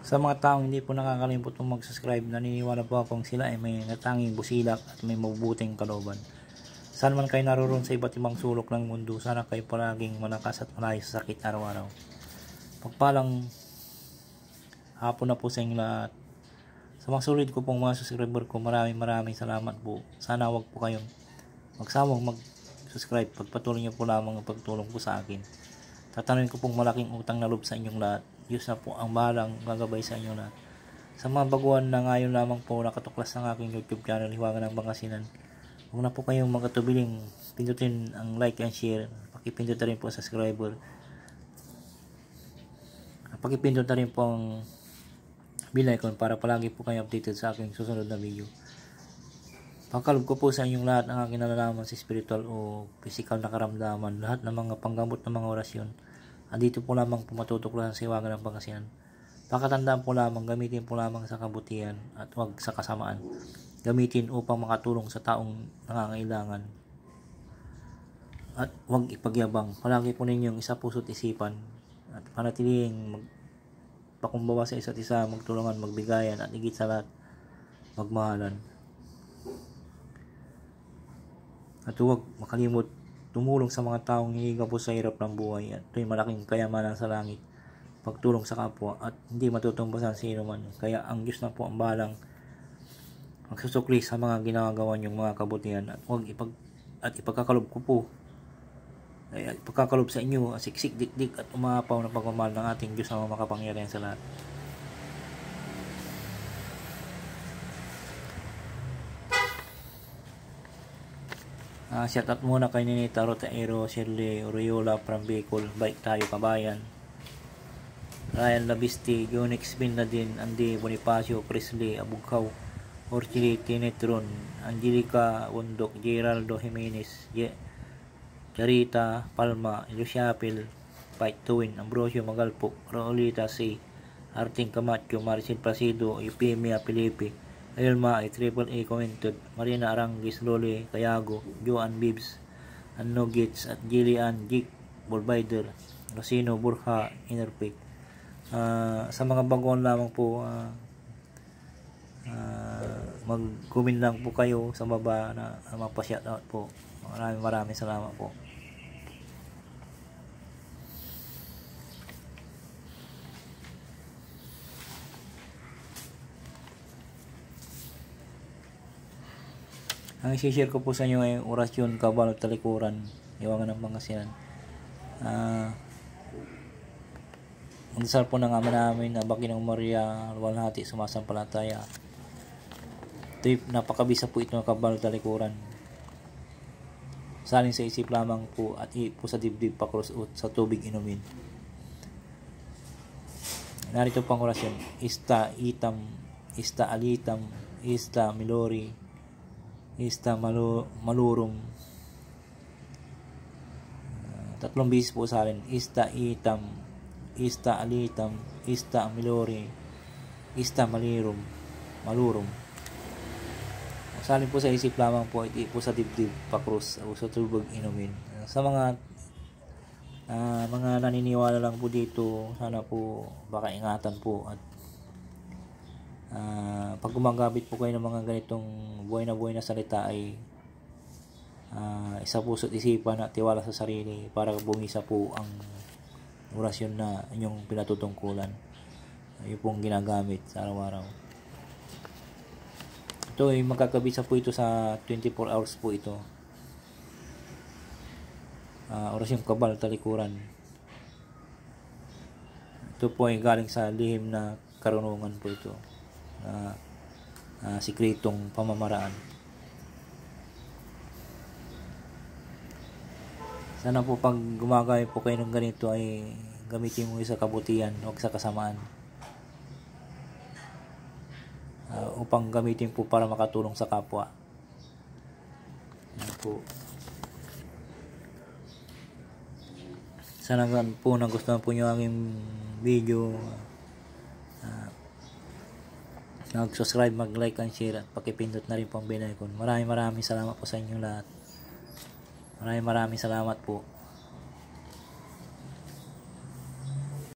Sa mga taong hindi po nakakalimot mag-subscribe, naniniwala po akong sila ay may natanging busilak at may mabubuting kalooban. Saan man kayo naroon sa iba't ibang sulok ng mundo, sana kayo palaging malakas at malayo sa sakit araw-araw. Pagpalang hapon na po sa inyo lahat. Sa mga sulit ko pong mga subscriber ko, maraming salamat po. Sana wag po kayong magsawang mag-subscribe. Pagpatuloy niyo po lamang ang pagtulong po sa akin. Tatanungin ko pong malaking utang na loob sa inyong lahat. Diyos na po ang bahalang gagabay sa inyong lahat. Sa mga baguhan na ngayon lamang po nakatuklas ng aking YouTube channel, Hiwaga ng Pangasinan, huwag na po kayong magkatubiling pindutin ang like and share. Pakipindot na rin po ang subscriber. Pakipindot na rin po ang bell icon para palagi po kayo updated sa aking susunod na video. Pagkalob ko po sa inyong lahat ang aking nalalaman sa spiritual o physical na karamdaman, lahat ng mga panggamot ng mga orasyon. Andito po lamang po matutuklasan sa Hiwaga ng Pangasinan. Pakatandaan po lamang, gamitin po lamang sa kabutihan at huwag sa kasamaan. Gamitin upang makatulong sa taong nangangailangan. At huwag ipagyabang. Palagi po ninyong isa puso't isipan at panatiling magpakumbaba sa isa't isa, magtulungan, magbigayan at higit sa lahat, magmahalan. At huwag makalimot tumulong sa mga taong hinihiga po sa hirap ng buhay at ito'y malaking kayamanan sa langit, pagtulong sa kapwa at hindi matutumbasan sa sino man. Kaya ang Diyos na po ang bahalang magsusukli sa mga ginagawa niyong mga kabutihan at huwag ipagkakalob ko po ay ipagkakalob sa inyo siksik, dikdik at umapaw na pagmamahal ng ating Diyos na makapangyarihan sa lahat. Shout out muna kay Ninita Rotaero, Shirley Oriola from Bicol, Bike Tayo Kabayan, Ryan Labisti, Jonix Bin Ladin, Andy Bonifacio, Presley Abugkaw, Orchili Tinetron, Angelica Wondok, Geraldo Jimenez, Charita Palma, Luciapil, Fight Twin, Ambrosio Magalpo, Raulita C, Arting Camacho, Marcel Placido, Eupemia Felipe, Elma ay Triple A Commented, Marina Arangis, Loli Cayago, Joan Bibs, Anno Gates at Jillian Jik, Bolbider, Rosino Burha, Innerpick. Sa mga baguhan lamang po, mag-comment lang po kayo sa baba na mapashout po. Maraming salamat po. Ang isi-share ko po sa inyo ay orasyon, kabal, talikuran, Hiwaga ng Pangasinan. Magdasal po ng Ama namin na Baginong Maria, luwalhati, sumasampalataya. Ito'y napakabisa po ito ng kabal, talikuran. Salin sa isip lamang po at ipo sa dibdib, pakros ut sa tubig inumin. Narito pang orasyon: Ista itam, ista alitam, ista milori, ista malurum. Tatlong bisis po salin: ista itam, ista alitam, ista milori, ista malurum. Salin po sa isip lamang po, iti po sa dibdib, pakros o sa tubig inumin. Sa mga naniniwala lang po dito, sana po baka ingatan po at pag gumagamit po kayo ng mga ganitong buhay na salita ay isa puso't isipan at tiwala sa sarili para bumisa po ang orasyon na inyong pinatutungkulan. Yung pong ginagamit sa araw-araw. Ito ay magkakabisa po ito sa 24 hours po ito. Orasyon, kabal, talikuran. Ito po ay galing sa lihim na karunungan po ito. Sikretong pamamaraan. Sana po pag gumagamit po kayo ng ganito ay gamitin mo sa kabutihan, huwag sa kasamaan. Upang gamitin po para makatulong sa kapwa. Yan po. Sana po nagustuhan po nyo aking video. Mag-subscribe, mag-like and share at pakipindot na rin po ang bell icon. Maraming salamat po sa inyong lahat. Maraming salamat po.